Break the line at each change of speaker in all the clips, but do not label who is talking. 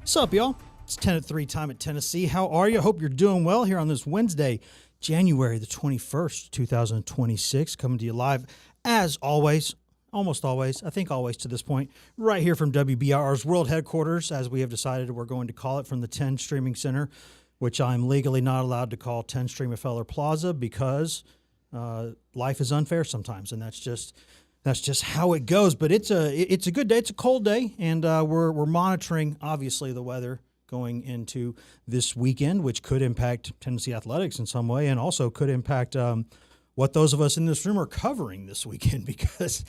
What's up, y'all? It's 10 at 3 time at Tennessee. How are you? Hope you're doing well here on this Wednesday, January the 21st, 2026. Coming to you live, as always, almost always, I think always to this point, right here from WBR's world headquarters, as we have decided we're going to call it, from the 10 Streaming Center, which I'm legally not allowed to call 10 Streamafeller Plaza because life is unfair sometimes, and that's just how it goes. But it's a good day. It's a cold day, and we're monitoring, obviously, the weather going into this weekend, which could impact Tennessee athletics in some way, and also could impact what those of us in this room are covering this weekend. Because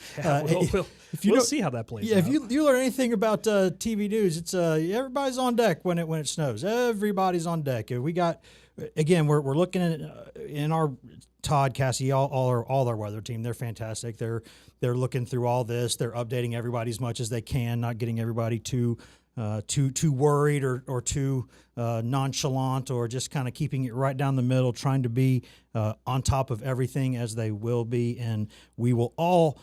we'll see how that plays out.
If you learn anything about TV news, it's everybody's on deck when it snows. Everybody's on deck. We got, again, we're looking at in our Todd, Cassie, all our weather team. They're fantastic. They're looking through all this. They're updating everybody as much as they can, not getting everybody too worried or too nonchalant, or just kind of keeping it right down the middle, trying to be on top of everything as they will be, and we will all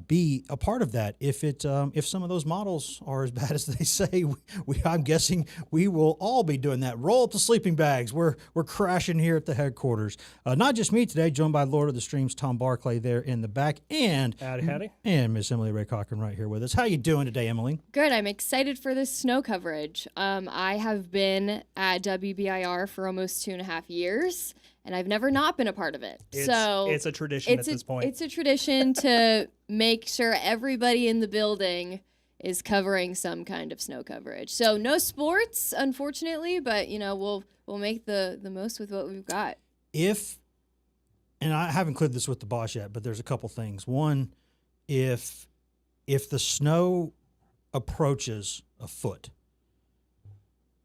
be a part of that. If some of those models are as bad as they say, I'm guessing we will all be doing that. Roll up the sleeping bags. We're crashing here at the headquarters. Not just me today, joined by Lord of the Streams Tom Barclay there in the back, and
howdy,
and Miss Emily Ray Cochran right here with us. How you doing today, Emily?
Good. I'm excited for this snow coverage. I have been at WBIR for almost 2.5 years, and I've never not been a part of it.
It's a tradition at this point.
It's a tradition to make sure everybody in the building is covering some kind of snow coverage. So no sports, unfortunately, but we'll make the most with what we've got.
And I haven't included this with the boss yet, but there's a couple things. One, if the snow approaches a foot,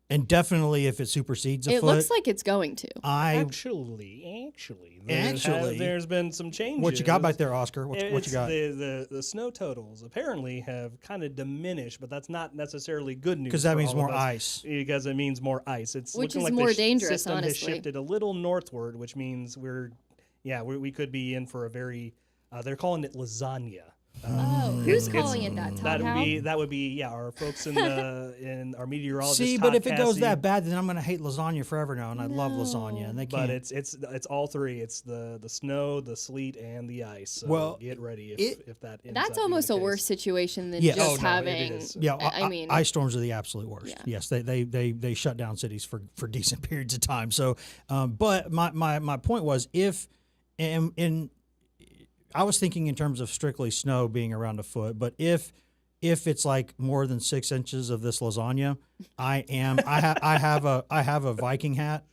and definitely if it supersedes a foot.
It looks like it's going to.
Actually, there's been some changes.
What you got back there, Oscar? What you got?
The snow totals apparently have kind of diminished, but that's not necessally good news.
Because that means more ice.
Because it means more ice.
Which is
like
more
the
dangerous,
system
honestly.
has shifted a little northward, which means we could be in for a very, they're calling it lasagna.
Who's calling it that?
That would be our folks in our meteorologist.
See,
Todd
but if it goes
Cassie.
that bad, then I'm going to hate lasagna forever now, and I love lasagna, and they can't.
But it's all three. It's the snow, the sleet, and the ice. So
well,
get ready if that. Ends
that's
up
almost
being
a
the
worse
case.
situation than
Yes.
just
Oh, no,
having.
it is.
Yeah,
I mean,
ice storms are the absolute worst.
Yeah.
Yes, they shut down cities for decent periods of time. So, but my point was, if I was thinking in terms of strictly snow being around a foot, but if it's like more than 6 inches of this lasagna, I have a Viking hat,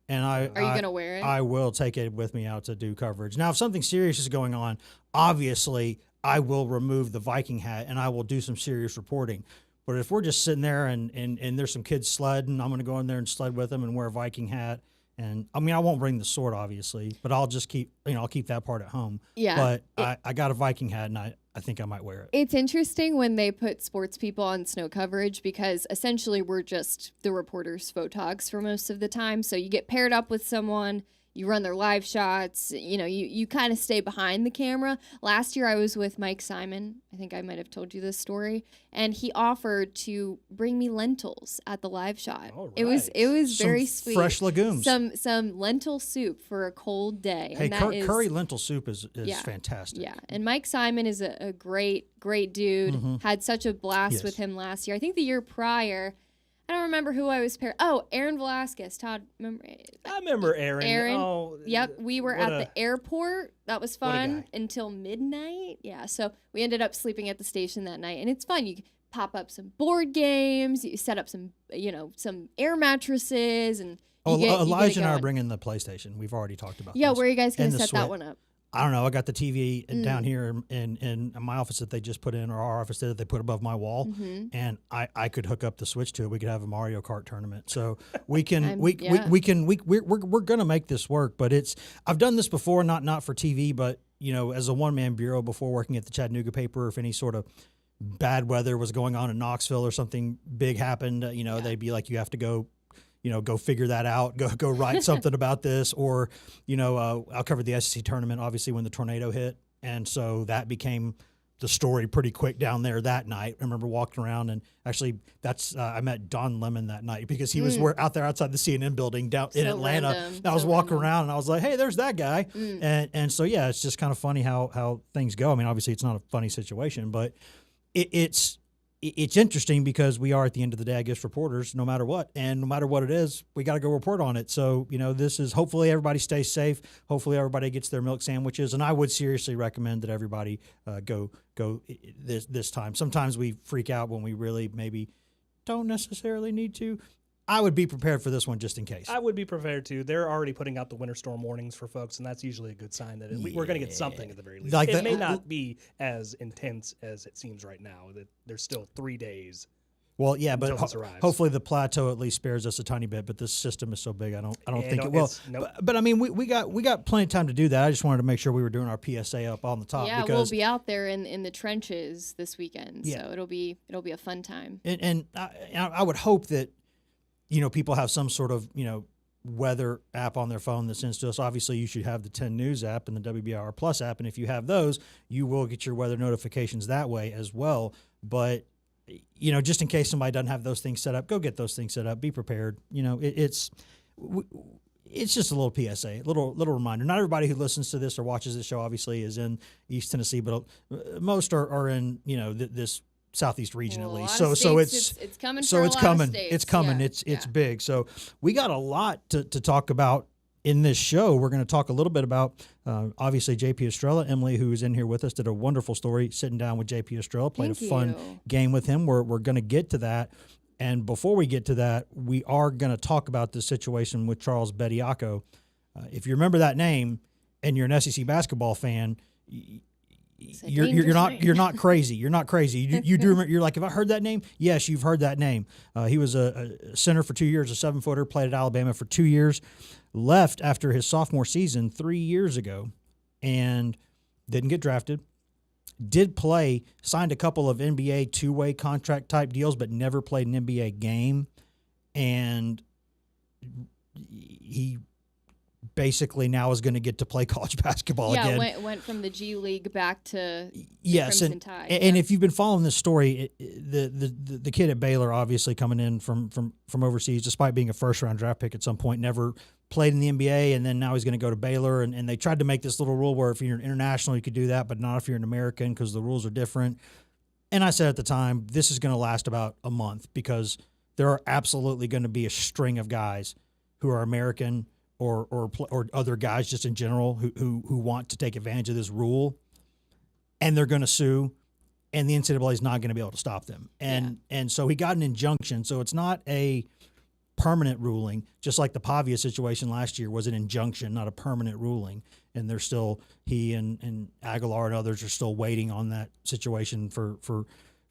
and are you
gonna wear it?
I will take it with me out to do coverage. Now, if something serious is going on, obviously I will remove the Viking hat and I will do some serious reporting. But if we're just sitting there and there's some kids sledding, I'm going to go in there and sled with them and wear a Viking hat. And I mean, I won't bring the sword, obviously, but I'll just I'll keep that part at home.
Yeah.
But I got a Viking hat, and I think I might wear it.
It's interesting when they put sports people on snow coverage, because essentially we're just the reporters' photogs for most of the time. So you get paired up with someone, you run their live shots, you kind of stay behind the camera. Last year I was with Mike Simon. I think I might have told you this story. And he offered to bring me lentils at the live shot.
All right.
It was very sweet.
Fresh legumes.
Some lentil soup for a cold day.
Hey,
And
curry lentil soup is
Yeah.
fantastic.
Yeah, and Mike Simon is a great dude.
Mm-hmm.
Had such a blast
Yes.
with him last year. I think the year prior, I don't remember who I was paired. Oh, Aaron Velasquez. Todd, remember?
I remember Aaron. Oh,
Yep, we were at the airport. That was
What a
fun
guy.
until midnight. Yeah, so we ended up sleeping at the station that night, and it's fun. You pop up some board games. You set up some air mattresses, and
Elijah and I are bringing the PlayStation. We've already talked about
Yeah,
this.
where are you guys going
And
to
the
set that
Switch.
one up?
I don't know. I got the TV down here in my office that they just put in, or our office that they put above my wall,
Mm-hmm.
and I could hook up the Switch to it. We could have a Mario Kart tournament. So we can we're gonna make this work. But I've done this before, not for TV, but as a one-man bureau before, working at the Chattanooga paper. If any sort of bad weather was going on in Knoxville or something big happened, they'd be like, you have to go. Go figure that out. Go write something about this, or I'll cover the SEC tournament obviously when the tornado hit, and so that became the story pretty quick down there that night. I remember walking around, and actually I met Don Lemon that night because he was out there outside the CNN building down in Atlanta.
Random.
And I was walking around, and I was like, hey, there's that guy. And so, yeah, it's just kind of funny how things go. I mean, obviously it's not a funny situation, but it's interesting because we are, at the end of the day, I guess, reporters, no matter what. And no matter what it is, we got to go report on it. So, this is, hopefully everybody stays safe. Hopefully everybody gets their milk sandwiches. And I would seriously recommend that everybody go this time. Sometimes we freak out when we really maybe don't necessarily need to. I would be prepared for this one just in case.
I would be prepared to. They're already putting out the winter storm warnings for folks, and that's usually a good sign that we're going to get something at the very least. It may not be as intense as it seems right now. That there's still 3 days.
Well, yeah, but hopefully the plateau at least spares us a tiny bit. But this system is so big, I don't think it will.
Nope.
But I mean, we got plenty of time to do that. I just wanted to make sure we were doing our PSA up on the top.
Yeah,
because
we'll be out there in the trenches this weekend, so it'll be a fun time.
And I would hope that people have some sort of weather app on their phone that sends to us. Obviously, you should have the 10 News app and the WBIR Plus app, and if you have those, you will get your weather notifications that way as well. But just in case somebody doesn't have those things set up, go get those things set up. Be prepared. It's just a little PSA, little reminder. Not everybody who listens to this or watches this show obviously is in East Tennessee, but most are in this Southeast region at least. So it's
coming.
It's coming.
Yeah.
It's big. So we got a lot to talk about in this show. We're going to talk a little bit about obviously JP Estrella. Emily, who is in here with us, did a wonderful story sitting down with JP Estrella. Played a fun game with him. We're going to get to that. And before we get to that, we are going to talk about the situation with Charles Bediako. If you remember that name and you're an SEC basketball fan, you're not crazy. You're not crazy. You do remember, you're like, have I heard that name? Yes, you've heard that name. He was a center for 2 years, a 7-footer, played at Alabama for 2 years, left after his sophomore season 3 years ago, and didn't get drafted. Did play, signed a couple of NBA two-way contract type deals, but never played an NBA game. And he basically now is going to get to play college basketball again.
Yeah, went from the G League back to
yes,
Crimson Tide.
And if you've been following this story, the kid at Baylor, obviously coming in from overseas, despite being a first-round draft pick at some point, never played in the NBA, and then now he's going to go to Baylor. And they tried to make this little rule where if you're an international, you could do that, but not if you're an American because the rules are different. And I said at the time, this is going to last about a month because there are absolutely going to be a string of guys who are American or other guys just in general who want to take advantage of this rule, and they're going to sue, and the NCAA is not going to be able to stop them. And so he got an injunction. So it's not a permanent ruling, just like the Pavia situation last year was an injunction, not a permanent ruling. And they're still, he and Aguilar and others are still waiting on that situation for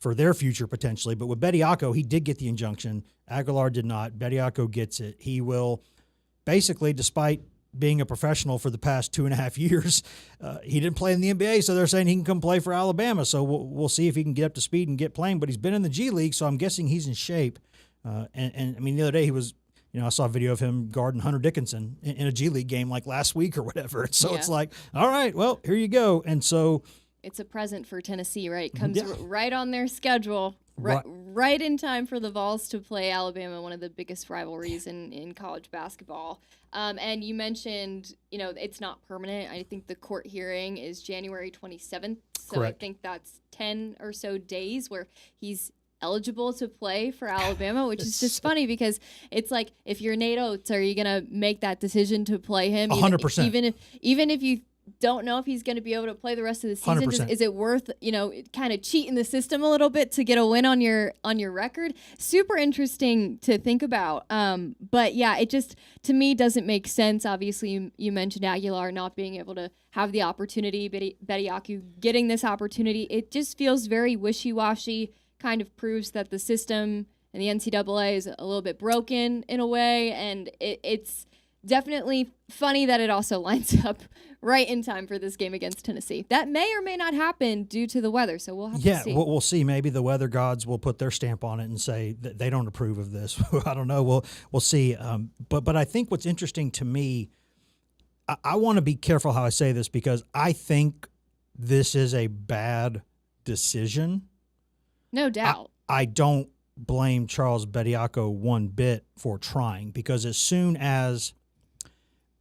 their future potentially. But with Bediako, he did get the injunction. Aguilar did not. Bediako gets it. He will basically, despite being a professional for the past 2.5 years, he didn't play in the NBA, so they're saying he can come play for Alabama. So we'll see if he can get up to speed and get playing. But he's been in the G League, so I'm guessing he's in shape. And I mean, the other day he was, I saw a video of him guarding Hunter Dickinson in a G League game like last week or whatever. So it's like, all right, well, here you go. And so
it's a present for Tennessee, right? Comes right on their schedule. Right in time for the Vols to play Alabama, one of the biggest rivalries in college basketball. And you mentioned, it's not permanent. I think the court hearing is January 27th. So
Correct.
I think that's 10 or so days where he's eligible to play for Alabama, which is just funny because it's like, if you're Nate Oates, are you going to make that decision to play him?
100%.
Even if you don't know if he's going to be able to play the rest of the season.
100%.
Is it worth, kind of cheating the system a little bit to get a win on your record? Super interesting to think about. But yeah, it just, to me, doesn't make sense. Obviously, you mentioned Aguilar not being able to have the opportunity, Bediako getting this opportunity. It just feels very wishy-washy, kind of proves that the system and the NCAA is a little bit broken in a way, and it's definitely funny that it also lines up right in time for this game against Tennessee. That may or may not happen due to the weather, so we'll have to see.
We'll see. Maybe the weather gods will put their stamp on it and say that they don't approve of this. I don't know. We'll see. But I think what's interesting to me, I want to be careful how I say this because I think this is a bad decision.
No doubt.
I don't blame Charles Bediako one bit for trying, because as soon as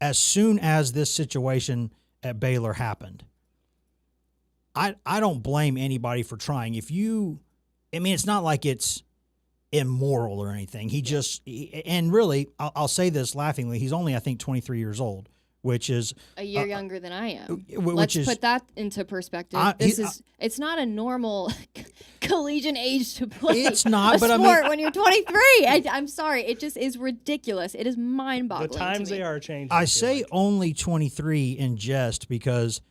this situation at Baylor happened, I don't blame anybody for trying. It's not like it's immoral or anything. And really, I'll say this laughingly, he's only, I think, 23 years old, which is
a year younger than I am.
Let's
put that into perspective. It's not a normal collegiate age to play.
It's not, but
sport when you're 23. I'm sorry, it just is ridiculous. It is mind-boggling.
The times they are changing.
I say only 23 in jest because,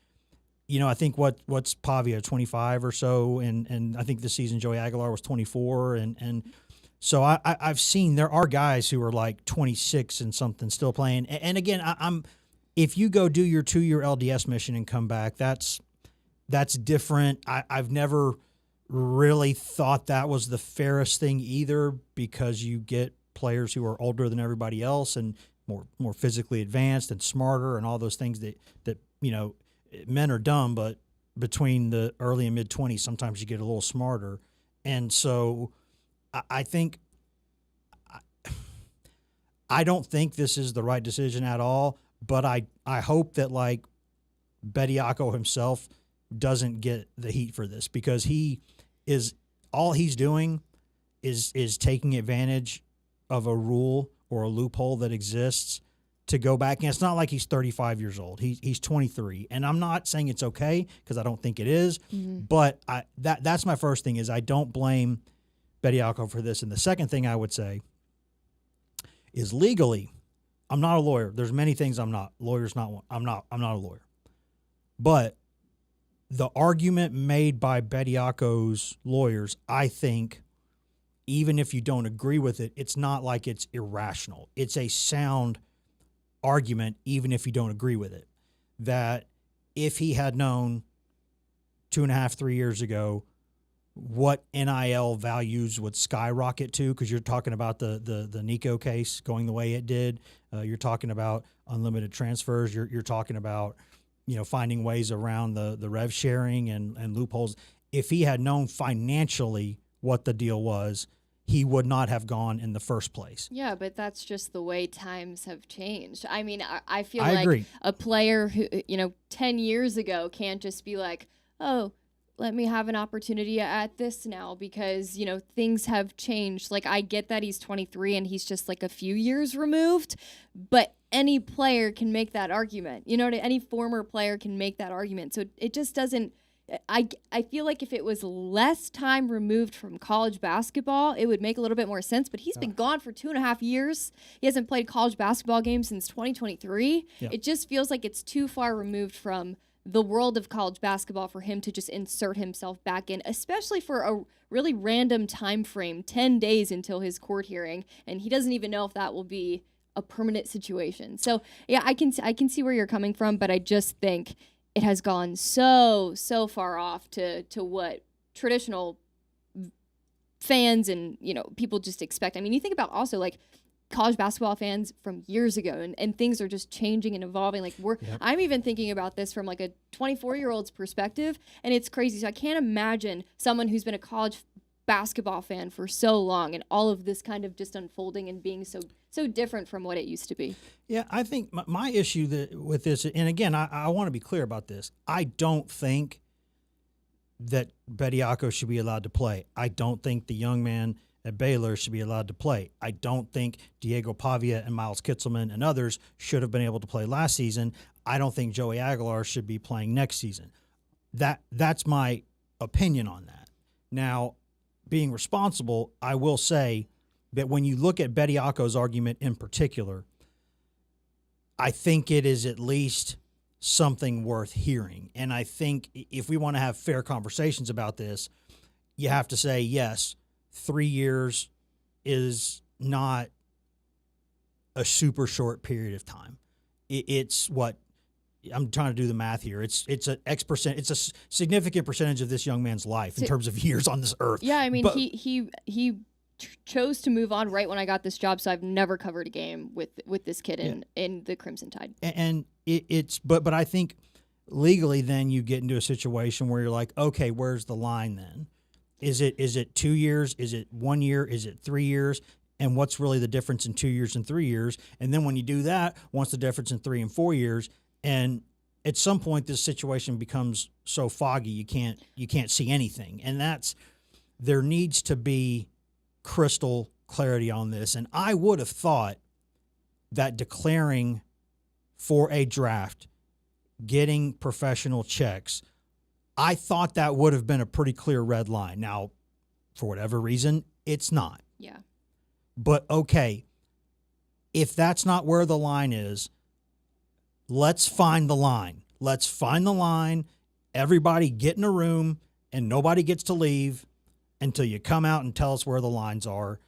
I think what's Pavia, 25 or so, and I think this season Joey Aguilar was 24, and so I've seen there are guys who are like 26 and something still playing, and again I'm. If you go do your 2-year LDS mission and come back, that's different. I've never really thought that was the fairest thing either, because you get players who are older than everybody else and more physically advanced and smarter and all those things that men are dumb, but between the early and mid-20s, sometimes you get a little smarter. And so I think I don't think this is the right decision at all. But I hope that, like, Bediako himself doesn't get the heat for this, because all he's doing is taking advantage of a rule or a loophole that exists to go back. And it's not like he's 35 years old. He's 23. And I'm not saying it's okay, because I don't think it is. Mm-hmm. But that's my first thing, is I don't blame Bediako for this. And the second thing I would say is, legally, I'm not a lawyer. There's many things I'm not. Lawyer's not one. I'm not a lawyer. But the argument made by Bediako's lawyers, I think, even if you don't agree with it, it's not like it's irrational. It's a sound argument, even if you don't agree with it. That if he had known 2.5, 3 years ago what NIL values would skyrocket to, because you're talking about the Nico case going the way it did. You're talking about unlimited transfers. You're talking about, finding ways around the rev sharing and loopholes. If he had known financially what the deal was, he would not have gone in the first place.
Yeah, but that's just the way times have changed. I mean, I feel
I
like
agree.
A player who, 10 years ago can't just be like, oh, let me have an opportunity at this now, because, things have changed. Like, I get that he's 23 and he's just like a few years removed, but any player can make that argument. Any former player can make that argument. So it just doesn't, I feel like if it was less time removed from college basketball, it would make a little bit more sense, but he's been gone for 2.5 years. He hasn't played college basketball games since 2023. Yep. It just feels like it's too far removed from the world of college basketball for him to just insert himself back in, especially for a really random time frame, 10 days until his court hearing, and he doesn't even know if that will be a permanent situation. So, yeah, I can see where you're coming from, but I just think it has gone so far off to what traditional fans and, people just expect. I mean, you think about also, like, college basketball fans from years ago, and things are just changing and evolving. Like, I'm even thinking about this from like a 24-year-old's perspective, and it's crazy. So I can't imagine someone who's been a college basketball fan for so long and all of this kind of just unfolding and being so different from what it used to be. Yeah,
I think my issue with this, and again, I want to be clear about this. I don't think that Bediako should be allowed to play. I don't think the young man at Baylor should be allowed to play. I don't think Diego Pavia and Miles Kitzelman and others should have been able to play last season. I don't think Joey Aguilar should be playing next season. That's my opinion on that. Now, being responsible, I will say that when you look at Bediako's argument in particular, I think it is at least something worth hearing. And I think if we want to have fair conversations about this, you have to say, yes, 3 years is not a super short period of time. It's what I'm trying to do the math here. It's an X%. It's a significant percentage of this young man's life in terms of years on this earth.
Yeah, I mean, but he chose to move on right when I got this job, so I've never covered a game with this kid in the Crimson Tide.
And it's but I think legally, then you get into a situation where you're like, okay, where's the line then? Is it 2 years? Is it 1 year? Is it 3 years? And what's really the difference in 2 years and 3 years? And then when you do that, what's the difference in 3 and 4 years? And at some point, this situation becomes so foggy you can't see anything. And there needs to be crystal clarity on this. And I would have thought that declaring for a draft, getting professional checks, I thought that would have been a pretty clear red line. Now, for whatever reason, it's not.
Yeah.
But okay, if that's not where the line is, let's find the line. Let's find the line. Everybody get in a room and nobody gets to leave until you come out and tell us where the lines are,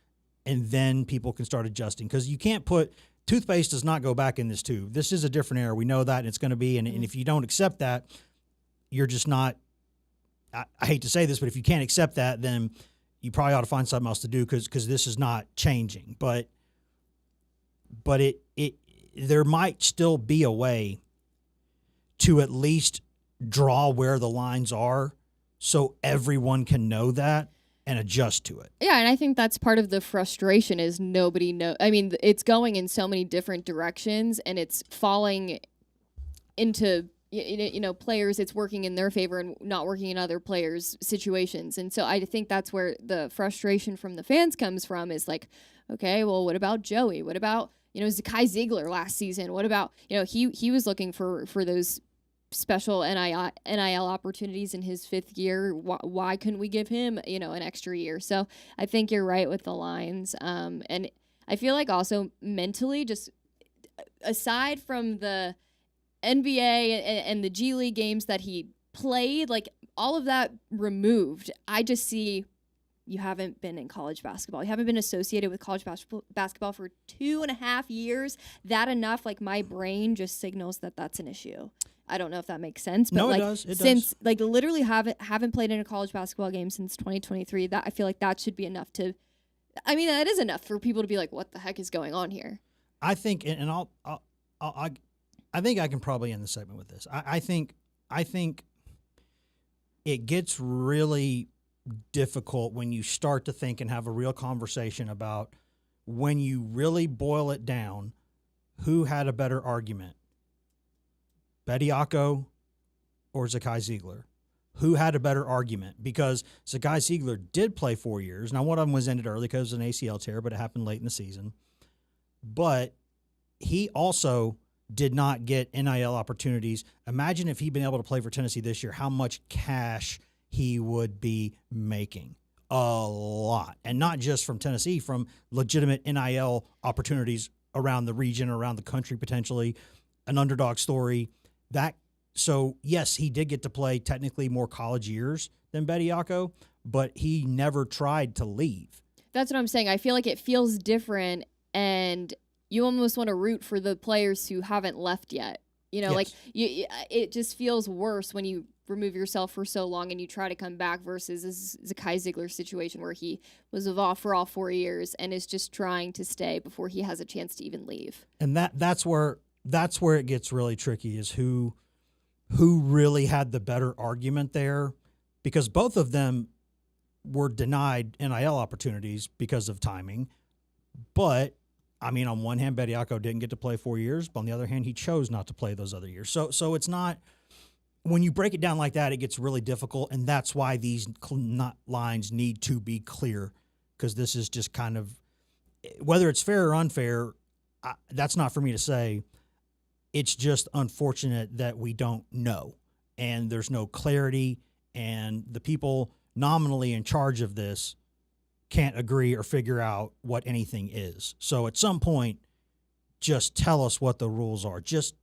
and then people can start adjusting. Because you can't toothpaste does not go back in this tube. This is a different era. We know that, and it's going to be, and if you don't accept that, you're just not, I hate to say this, but if you can't accept that, then you probably ought to find something else to do because this is not changing. But there might still be a way to at least draw where the lines are so everyone can know that and adjust to it.
Yeah, and I think that's part of the frustration is nobody knows. I mean, it's going in so many different directions, and it's falling into players. It's working in their favor and not working in other players' situations. And so I think that's where the frustration from the fans comes from. Is like, okay, well, what about Joey? What about Zakai Ziegler last season? What about he was looking for those special NIL opportunities in his fifth year. Why couldn't we give him, an extra year? So I think you're right with the lines. And I feel like also mentally, just aside from the NBA and the G League games that he played, like all of that removed, I just see you haven't been in college basketball. You haven't been associated with college basketball for 2.5 years. That enough, like my brain just signals that that's an issue. I don't know if that makes sense, but
no,
like
it does. It
since
does.
like literally haven't played in a college basketball game since 2023, that I feel like that should be enough to. I mean, that is enough for people to be like, "What the heck is going on here?"
I think, and I think I can probably end the segment with this. I think it gets really difficult when you start to think and have a real conversation about when you really boil it down, who had a better argument. Bediako or Zakai Ziegler? Who had a better argument? Because Zakai Ziegler did play 4 years. Now, one of them was ended early because of an ACL tear, but it happened late in the season. But he also did not get NIL opportunities. Imagine if he'd been able to play for Tennessee this year, how much cash he would be making. A lot. And not just from Tennessee, from legitimate NIL opportunities around the region, around the country potentially, an underdog story. So yes, he did get to play technically more college years than Bediako, but he never tried to leave.
That's what I'm saying. I feel like it feels different, and you almost want to root for the players who haven't left yet.
Yes.
Like it just feels worse when you remove yourself for so long and you try to come back versus this Zakai Ziegler situation where he was off for all 4 years and is just trying to stay before he has a chance to even leave.
And that's where it gets really tricky, is who really had the better argument there, because both of them were denied NIL opportunities because of timing. But I mean, on one hand, Bediako didn't get to play 4 years, but on the other hand, he chose not to play those other years. So it's not, when you break it down like that, it gets really difficult, and that's why these lines need to be clear, because this is just kind of, whether it's fair or unfair, that's not for me to say. It's just unfortunate that we don't know, and there's no clarity, and the people nominally in charge of this can't agree or figure out what anything is. So at some point, just tell us what the rules are. Just,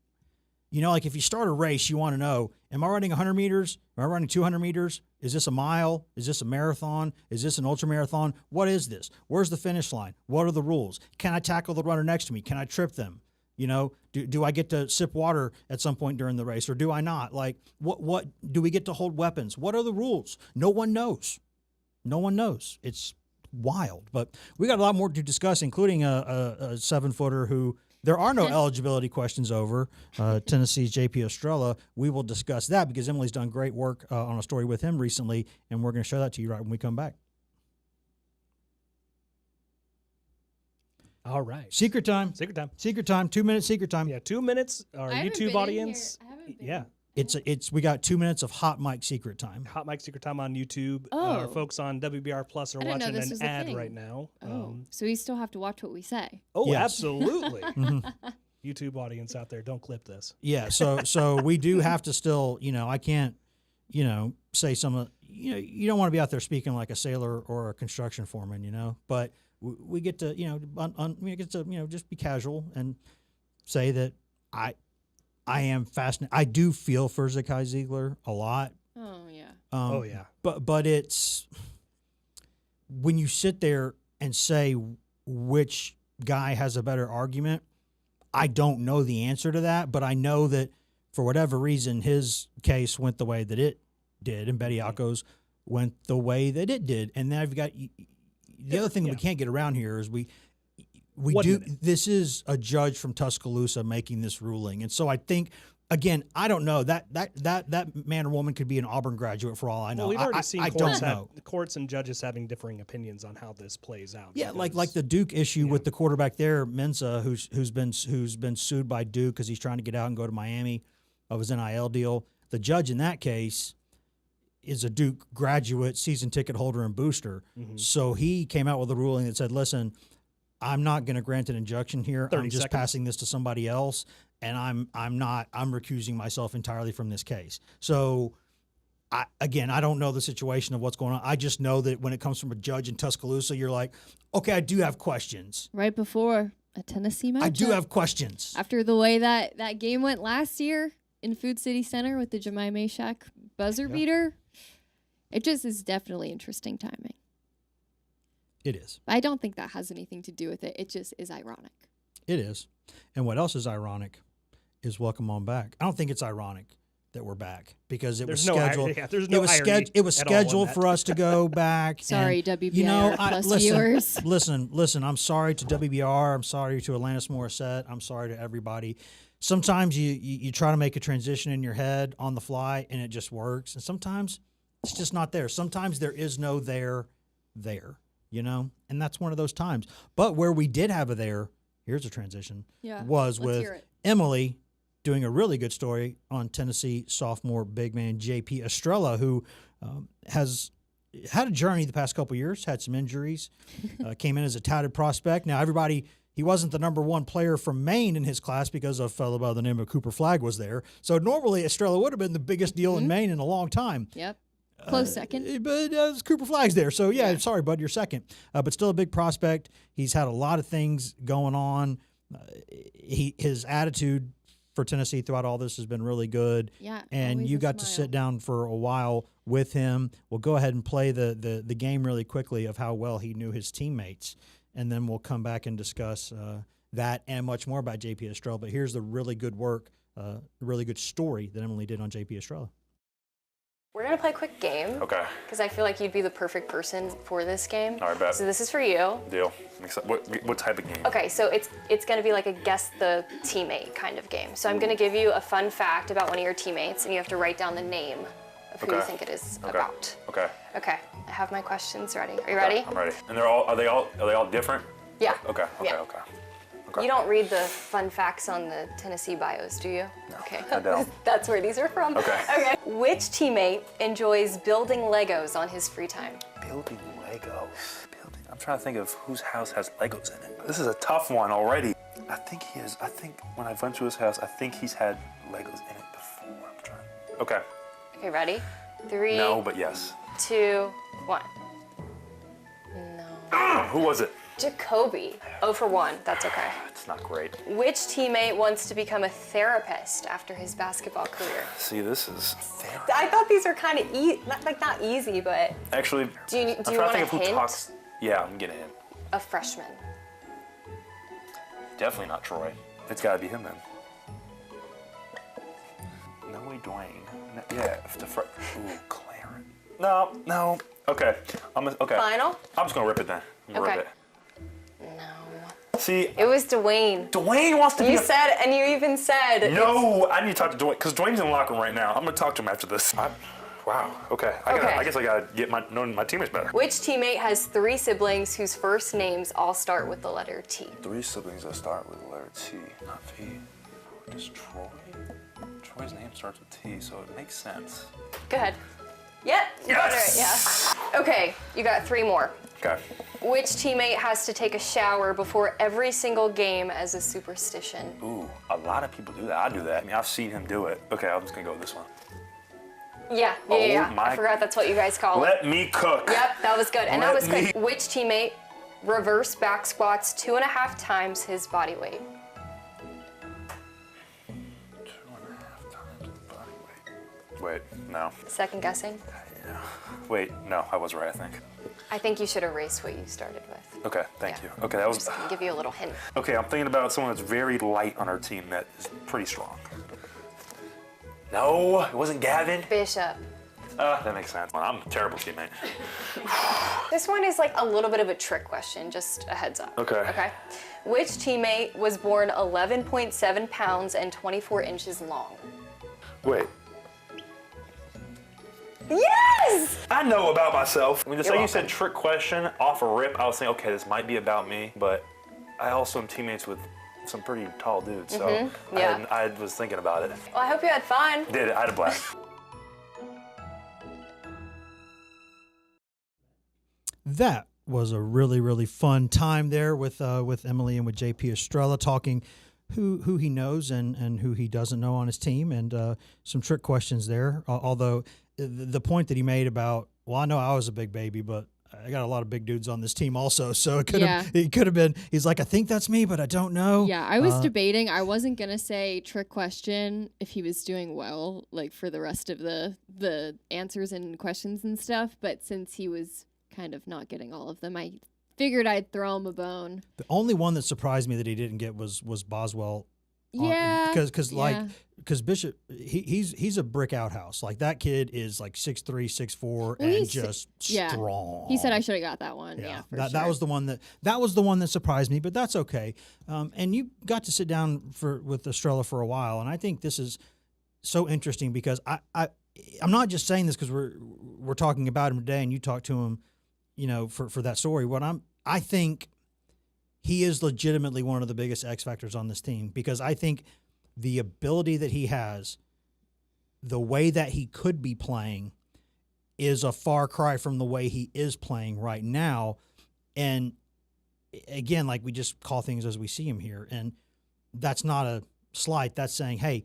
like if you start a race, you want to know, am I running 100 meters? Am I running 200 meters? Is this a mile? Is this a marathon? Is this an ultra marathon? What is this? Where's the finish line? What are the rules? Can I tackle the runner next to me? Can I trip them? Do I get to sip water at some point during the race, or do I not? Like, what do we get to hold weapons? What are the rules? No one knows. No one knows. It's wild. But we got a lot more to discuss, including a 7-footer who there are no eligibility questions over Tennessee's J.P. Estrella. We will discuss that because Emily's done great work on a story with him recently, and we're going to show that to you right when we come back.
All right.
Secret time.
Secret time.
Secret time. 2 minute secret time.
Yeah, 2 minutes. Our YouTube audience. Yeah.
We got 2 minutes of hot mic secret time.
Hot mic secret time on YouTube.
Oh.
Our folks on WBR Plus are watching an ad right now.
So we still have to watch what we say.
Oh,
Yes.
absolutely. YouTube audience out there, don't clip this.
Yeah, so we do have to still, I can't, say some, you don't want to be out there speaking like a sailor or a construction foreman, but we get to, we get to, just be casual and say that I am fascinated. I do feel for Zakai Ziegler a lot.
Oh yeah.
Oh yeah.
But it's when you sit there and say which guy has a better argument, I don't know the answer to that, but I know that for whatever reason his case went the way that it did, and Bediako's went the way that it did, and then I've got the other thing that we can't get around here is we do. This is a judge from Tuscaloosa making this ruling, and so I think again, I don't know that man or woman could be an Auburn graduate for all I know.
Well, we've already seen
courts
and judges having differing opinions on how this plays out.
Yeah, like the Duke issue with the quarterback there, Mensa, who's been sued by Duke because he's trying to get out and go to Miami of his NIL deal. The judge in that case is a Duke graduate, season ticket holder, and booster. Mm-hmm. So he came out with a ruling that said, listen, I'm not going to grant an injunction here. I'm just passing this to somebody else, and I'm recusing myself entirely from this case. So, I don't know the situation of what's going on. I just know that when it comes from a judge in Tuscaloosa, you're like, okay, I do have questions.
Right before a Tennessee matchup.
I do have questions.
After the way that game went last year in Food City Center with the Jemai Meshack buzzer beater, it just is definitely interesting timing.
It is.
I don't think that has anything to do with it. It just is ironic.
It is. And what else is ironic is welcome on back. I don't think it's ironic that we're back because it was scheduled. It was scheduled for us to go back.
Sorry, WBR Plus viewers.
Listen. I'm sorry to WBR. I'm sorry to Alanis Morissette. I'm sorry to everybody. Sometimes you try to make a transition in your head on the fly and it just works, and sometimes it's just not there. Sometimes there is no there. And that's one of those times. But where we did have a there, here's a transition, was with Emily doing a really good story on Tennessee sophomore big man J.P. Estrella, who has had a journey the past couple of years, had some injuries, came in as a touted prospect. Now, he wasn't the number one player from Maine in his class because a fellow by the name of Cooper Flagg was there. So normally Estrella would have been the biggest deal in Maine in a long time.
Yep. Close second.
But Cooper Flagg's there. So, sorry, bud, you're second. But still a big prospect. He's had a lot of things going on. His attitude for Tennessee throughout all this has been really good.
Yeah.
And you got to sit down for a while with him. We'll go ahead and play the game really quickly of how well he knew his teammates. And then we'll come back and discuss that and much more about J.P. Estrella. But here's the really good work, really good story that Emily did on J.P. Estrella.
We're going to play a quick game.
Okay.
Because I feel like you'd be the perfect person for this game.
All right, bet.
So this is for you.
Deal. What type of game?
Okay, so it's going to be like a guess the teammate kind of game. So I'm going to give you a fun fact about one of your teammates, and you have to write down the name of who you think it is about.
Okay.
Okay. I have my questions ready. Are you ready?
I'm ready. And are they all different?
Yeah.
Okay.
Yeah. You don't read the fun facts on the Tennessee bios, do you?
No,
okay.
I don't.
That's where these are from.
Okay.
Which teammate enjoys building Legos on his free time?
Building Legos. I'm trying to think of whose house has Legos in it. This is a tough one already. I think when I went to his house, I think he's had Legos in it before. Okay.
Okay, ready? 3.
No, but yes.
2, 1. No.
Who was it?
Jacoby. 0 for 1. That's okay.
It's not great.
Which teammate wants to become a therapist after his basketball career?
See, this is therapy.
I thought these are kind of not easy, but
actually,
do you want a hint?
Yeah, I'm getting a hint.
A freshman.
Definitely not Troy. It's got to be him then. No way, Dwayne. No, yeah, ooh, Clarence. No. Okay. Okay.
Final?
I'm just gonna rip it then.
Okay.
Rip it.
No.
See,
It was Dwayne.
Dwayne wants to be.
You said, and you even said.
No, I need to talk to Dwayne because Dwayne's in the locker room right now. I'm gonna talk to him after this. Wow. Okay. I guess I gotta get knowing my teammates better.
Which teammate has 3 siblings whose first names all start with the letter T?
3 siblings that start with the letter T, not V. Does Troy? Troy's name starts with T, so it makes sense.
Go ahead. Yep. You got it. Yeah. Okay. You got 3 more.
Okay.
Which teammate has to take a shower before every single game as a superstition?
Ooh, a lot of people do that. I do that. I mean, I've seen him do it. Okay, I'm just gonna go with this one.
Yeah. I forgot that's what you guys call it.
Let me cook.
Yep, that was good. And that was quick. Which teammate reverse back squats 2.5 times his body weight?
2.5 times his body weight. Wait, no.
Second guessing?
Yeah. Wait, no, I was right, I think.
I think you should erase what you started with.
Okay, thank you. Okay, that was.
Just gonna give you a little hint.
Okay, I'm thinking about someone that's very light on our team that is pretty strong. No, it wasn't Gavin.
Bishop.
That makes sense. Well, I'm a terrible teammate.
This one is like a little bit of a trick question, just a heads up.
Okay.
Okay. Which teammate was born 11.7 pounds and 24 inches long?
Wait.
Yes!
I know about myself. When
You're
you said trick question off a rip, I was thinking, okay, this might be about me, but I also am teammates with some pretty tall dudes, so
Yeah.
I was thinking about it.
Well, I hope you had fun.
Did it? I had a blast.
That was a really, really fun time there with Emily and with JP Estrella talking who he knows and who he doesn't know on his team, and some trick questions there. Although the point that he made about, well, I know I was a big baby, but I got a lot of big dudes on this team also, so it could have been. He's like, I think that's me, but I don't know.
Yeah, I was debating. I wasn't gonna say trick question if he was doing well, like for the rest of the answers and questions and stuff. But since he was kind of not getting all of them, I figured I'd throw him a bone.
The only one that surprised me that he didn't get was Boswell.
Yeah,
because Bishop he's a brick outhouse. Like that kid is like 6'3", 6'4", and just strong.
He said I should have got that one. Yeah,
that was the one that surprised me, but that's okay. And you got to sit down with Estrella for a while, and I think this is so interesting because I'm not just saying this because we're talking about him today, and you talked to him, for that story. I think he is legitimately one of the biggest X factors on this team because I think the ability that he has, the way that he could be playing, is a far cry from the way he is playing right now. And again, like we just call things as we see them here. And that's not a slight. That's saying, hey,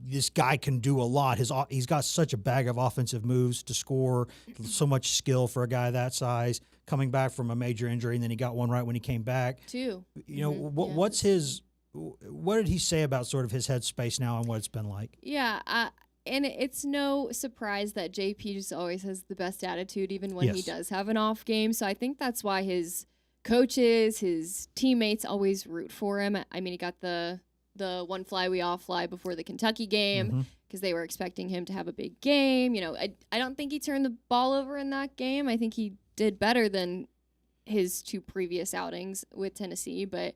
this guy can do a lot. He's got such a bag of offensive moves to score, so much skill for a guy that size, coming back from a major injury, and then he got one right when he came back.
Too.
What did he say about sort of his headspace now and what it's been like?
Yeah, and it's no surprise that JP just always has the best attitude, even when he does have an off game. So I think that's why his coaches, his teammates always root for him. I mean, he got the one fly we all fly before the Kentucky game because they were expecting him to have a big game. I don't think he turned the ball over in that game. I think he did better than his 2 previous outings with Tennessee. But,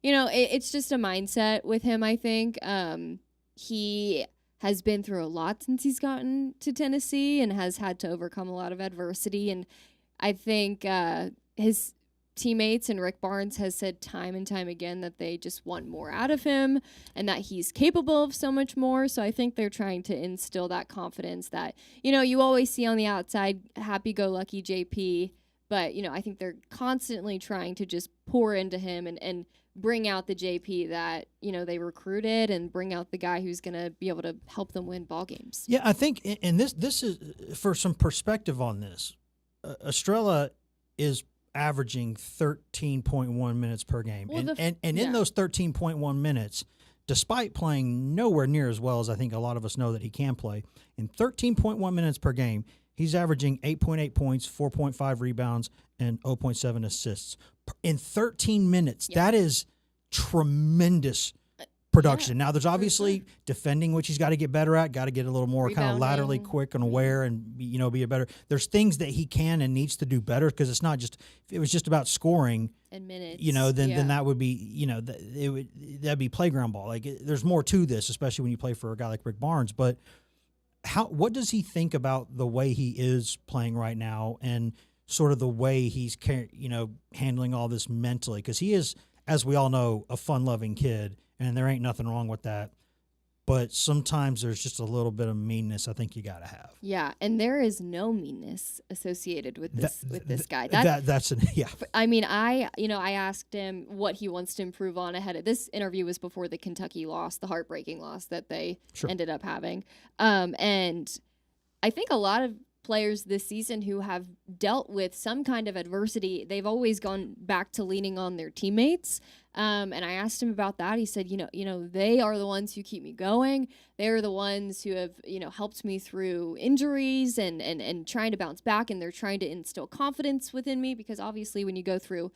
it's just a mindset with him, I think. He has been through a lot since he's gotten to Tennessee and has had to overcome a lot of adversity. And I think his teammates and Rick Barnes has said time and time again that they just want more out of him and that he's capable of so much more. So I think they're trying to instill that confidence that, you always see on the outside, happy-go-lucky JP, but, I think they're constantly trying to just pour into him and bring out the JP that, they recruited and bring out the guy who's going to be able to help them win ball games.
Yeah, I think, and this is, for some perspective on this, Estrella is averaging 13.1 minutes per game.
Well,
and in those 13.1 minutes, despite playing nowhere near as well as I think a lot of us know that he can play, in 13.1 minutes per game, he's averaging 8.8 points, 4.5 rebounds, and 0.7 assists. In 13 minutes, that is tremendous production. Now, there's obviously defending, which he's got to get better at, got to get a little more kind of laterally quick and aware and, be a better. There's things that he can and needs to do better because it's not just, if it was just about scoring
and minutes,
then that would be, that'd be playground ball. Like, there's more to this, especially when you play for a guy like Rick Barnes. But what does he think about the way he is playing right now and sort of the way he's, handling all this mentally? Because he is, as we all know, a fun-loving kid, and there ain't nothing wrong with that. But sometimes there's just a little bit of meanness I think you got to have.
Yeah, and there is no meanness associated with this guy.
Yeah.
I mean, I asked him what he wants to improve on ahead of this interview was before the Kentucky loss, the heartbreaking loss that they ended up having. And I think a lot of players this season who have dealt with some kind of adversity, they've always gone back to leaning on their teammates. And I asked him about that. He said, they are the ones who keep me going. They're the ones who have, helped me through injuries and trying to bounce back. And they're trying to instill confidence within me because obviously when you go through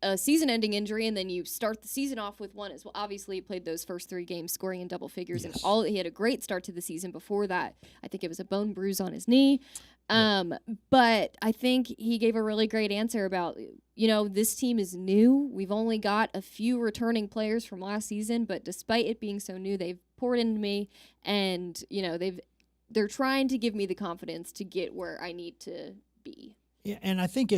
a season-ending injury and then you start the season off with one as well. Obviously, he played those first 3 games scoring in double figures, and he had a great start to the season. Before that, I think it was a bone bruise on his knee. But I think he gave a really great answer about, this team is new. We've only got a few returning players from last season, but despite it being so new, they've poured into me, and they're trying to give me the confidence to get where I need to be.
Yeah, and I think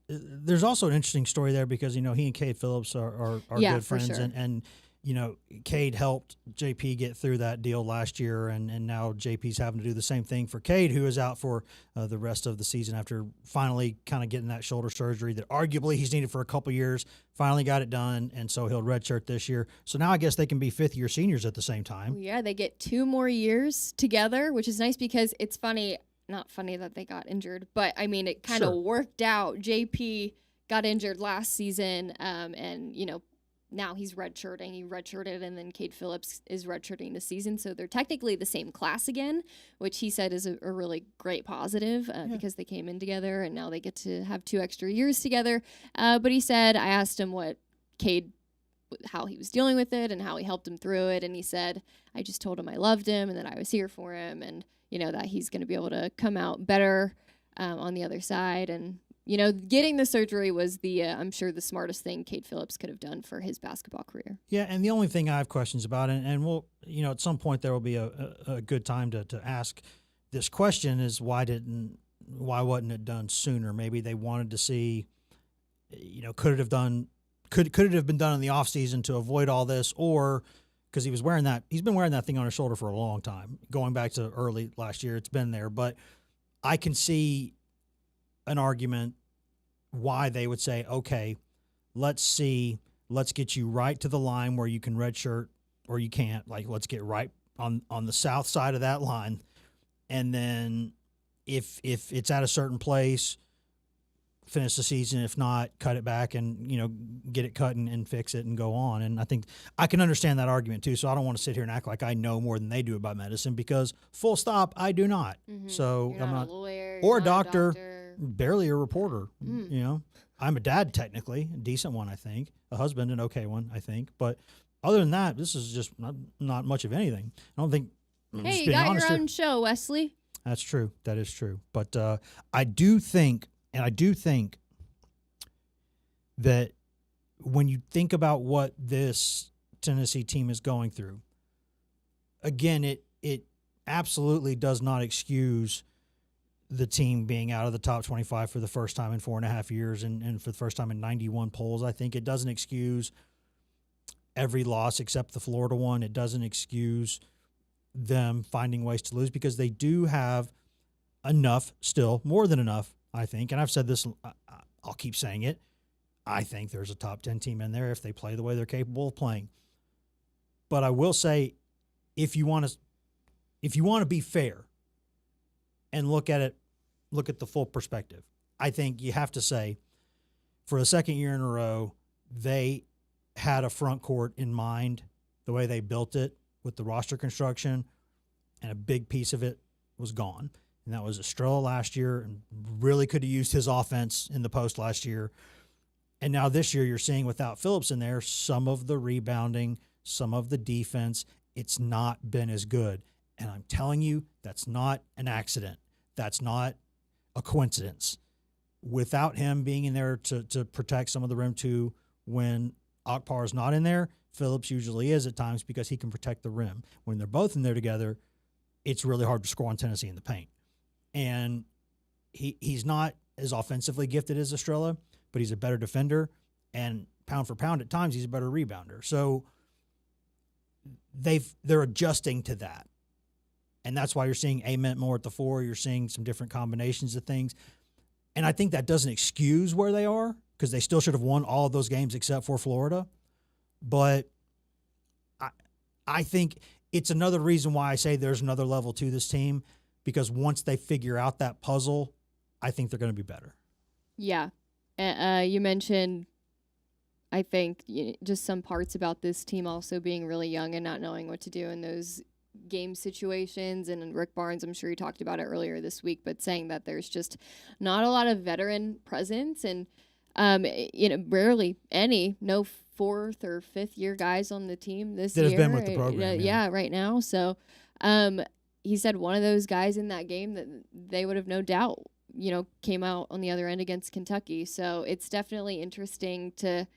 there's also an interesting story there because, he and Cade Phillips are good friends.
For sure.
And Cade helped JP get through that deal last year, and now JP's having to do the same thing for Cade, who is out for the rest of the season after finally kind of getting that shoulder surgery that arguably he's needed for a couple years, finally got it done, and so he'll redshirt this year. So now I guess they can be fifth-year seniors at the same time.
Yeah, they get 2 more years together, which is nice because it's funny – not funny that they got injured, but I mean, it kind of worked out. JP got injured last season, and now he's redshirting. He redshirted, and then Cade Phillips is redshirting this season, so they're technically the same class again, which he said is a really great positive because they came in together, and now they get to have 2 extra years together. But he said, I asked him how he was dealing with it and how he helped him through it, and he said, I just told him I loved him and that I was here for him, and that he's going to be able to come out better on the other side. And, getting the surgery was I'm sure the smartest thing Cade Phillips could have done for his basketball career.
Yeah, and the only thing I have questions about, and we'll, at some point there will be a good time to ask this question is why wasn't it done sooner? Maybe they wanted to see, could it have been done in the offseason to avoid all this, or because he's been wearing that thing on his shoulder for a long time, going back to early last year. It's been there, but I can see an argument why they would say, okay, let's get you right to the line where you can redshirt or you can't. Like, let's get right on the south side of that line, and then if it's at a certain place, finish the season. If not, cut it back and, get it cut and fix it and go on. And I think I can understand that argument too. So I don't want to sit here and act like I know more than they do about medicine because full stop, I do not.
Mm-hmm.
So
I'm
not
a lawyer
or a doctor, barely a reporter. I'm a dad, technically, a decent one, I think, a husband, an okay one, I think. But other than that, this is just not much of anything. I don't think.
Hey, you got your own show, Wesley.
That's true. That is true. But I do think that when you think about what this Tennessee team is going through, again, it absolutely does not excuse the team being out of the top 25 for the first time in 4.5 years and for the first time in 91 polls. I think it doesn't excuse every loss except the Florida one. It doesn't excuse them finding ways to lose because they do have enough still, more than enough, I think, and I've said this, I'll keep saying it, I think there's a top 10 team in there if they play the way they're capable of playing. But I will say, if you want to be fair and look at the full perspective, I think you have to say, for the second year in a row, they had a front court in mind, the way they built it with the roster construction, and a big piece of it was gone. And that was Estrella last year, and really could have used his offense in the post last year. And now this year you're seeing without Phillips in there, some of the rebounding, some of the defense, it's not been as good. And I'm telling you, that's not an accident. That's not a coincidence. Without him being in there to protect some of the rim too, when Akpar is not in there, Phillips usually is at times because he can protect the rim. When they're both in there together, it's really hard to score on Tennessee in the paint. And he's not as offensively gifted as Estrella, but he's a better defender. And pound for pound, at times, he's a better rebounder. So they're adjusting to that. And that's why you're seeing Ament more at the 4. You're seeing some different combinations of things. And I think that doesn't excuse where they are, because they still should have won all of those games except for Florida. But I think it's another reason why I say there's another level to this team, because once they figure out that puzzle, I think they're going to be better.
Yeah. You mentioned, I think, just some parts about this team also being really young and not knowing what to do in those game situations. And Rick Barnes, I'm sure he talked about it earlier this week, but saying that there's just not a lot of veteran presence and, rarely any, no 4th or 5th year guys on the team this year.
That have been with the program.
Yeah, right now. So he said one of those guys in that game that they would have no doubt, came out on the other end against Kentucky. So it's definitely interesting to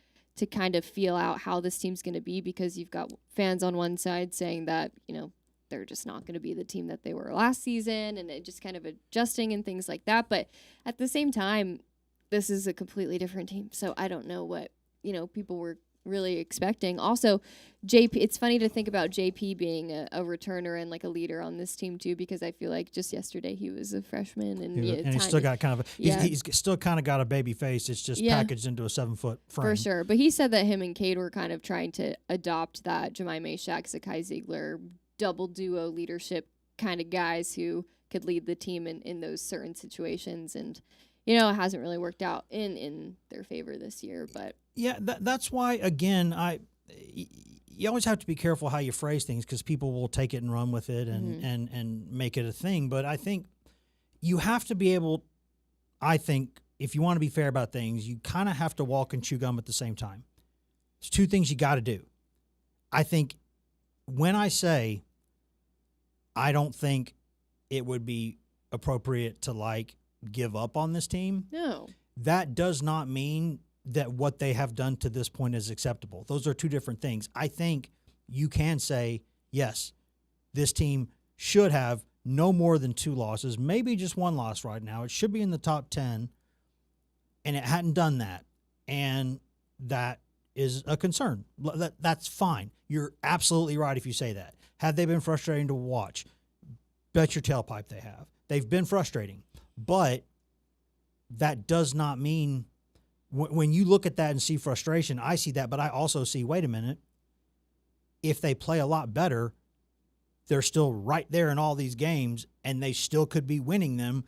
kind of feel out how this team's going to be, because you've got fans on one side saying that, they're just not going to be the team that they were last season, and it just kind of adjusting and things like that. But at the same time, this is a completely different team. So I don't know what, people were really expecting. Also, JP, it's funny to think about JP being a returner and like a leader on this team too, because I feel like just yesterday he was a freshman and
he's still got kind of he's still kind of got a baby face. It's just packaged into a 7-foot frame.
For sure. But he said that him and Cade were kind of trying to adopt that Jemai Mashak, Zakai Ziegler double duo leadership kind of guys who could lead the team in those certain situations. And it hasn't really worked out in their favor this year. But
yeah, that's why, again, you always have to be careful how you phrase things, because people will take it and run with it and make it a thing. But I think you have to be able, if you want to be fair about things, you kind of have to walk and chew gum at the same time. There's 2 things you got to do. I think when I say I don't think it would be appropriate to give up on this team,
no,
that does not mean that what they have done to this point is acceptable. Those are 2 different things. I think you can say, yes, this team should have no more than 2 losses, maybe just 1 loss right now. It should be in the top 10, and it hadn't done that. And that is a concern. That's fine. You're absolutely right if you say that. Have they been frustrating to watch? Bet your tailpipe they have. They've been frustrating. But that does not mean, when you look at that and see frustration, I see that, but I also see, wait a minute, if they play a lot better, they're still right there in all these games, and they still could be winning them,